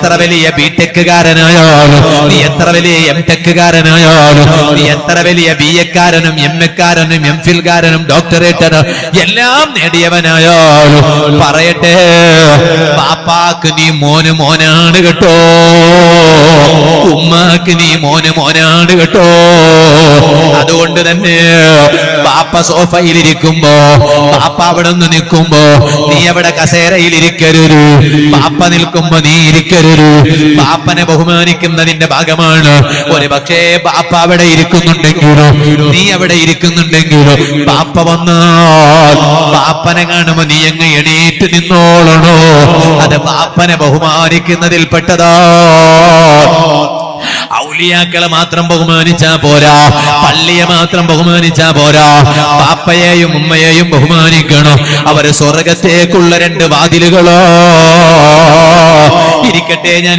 എത്ര വലിയ ബിടെക്കുകാരനായാലും, നീ എത്ര വലിയ എംടെക്കുകാരനായാലും, നീ എത്ര വലിയ BA-ക്കാരനും MA-ക്കാരനും MPhil-കാരനും ഡോക്ടറേറ്റനും എല്ലാം നേടിയവനായാലും പറയട്ടെ, പാപ്പാക്ക് നീ മോന് മോനാണ് കേട്ടോ, ഉമ്മാക്ക് നീ മോന് മോനാണ് കേട്ടോ. അതുകൊണ്ട് തന്നെ പാപ്പ സോഫയിലിരിക്കുമ്പോ, പാപ്പ അവിടെ നിന്ന് നിൽക്കുമ്പോ നീ അവിടെ കസേരയിൽ ഇരിക്കരുത്, പാപ്പ നിൽക്കുമ്പോ നീ ഇരിക്കരുത്. പാപ്പനെ ബഹുമാനിക്കുന്നതിന്റെ ഭാഗമാണ്. ഒരു പക്ഷേ പാപ്പ അവിടെ ഇരിക്കുന്നുണ്ടെങ്കിലോ, നീ അവിടെ ഇരിക്കുന്നുണ്ടെങ്കിലോ, പാപ്പ വന്നാൽ പാപ്പനെ കാണുമ്പോ നീ അങ്ങ് എണീറ്റ് നിന്നോളണോ. അത് പാപ്പനെ ബഹുമാനിക്കുന്നതിൽ പെട്ടതാ. ഔലിയാക്കളെ മാത്രം ബഹുമാനിച്ചാ പോരാ, പള്ളിയെ മാത്രം ബഹുമാനിച്ചാ പോരാ, പാപ്പയെയും ഉമ്മയെയും ബഹുമാനിക്കണം. അവര് സ്വർഗത്തേക്കുള്ള 2 വാതിലുകളോ. ഇരിക്കട്ടെ, ഞാൻ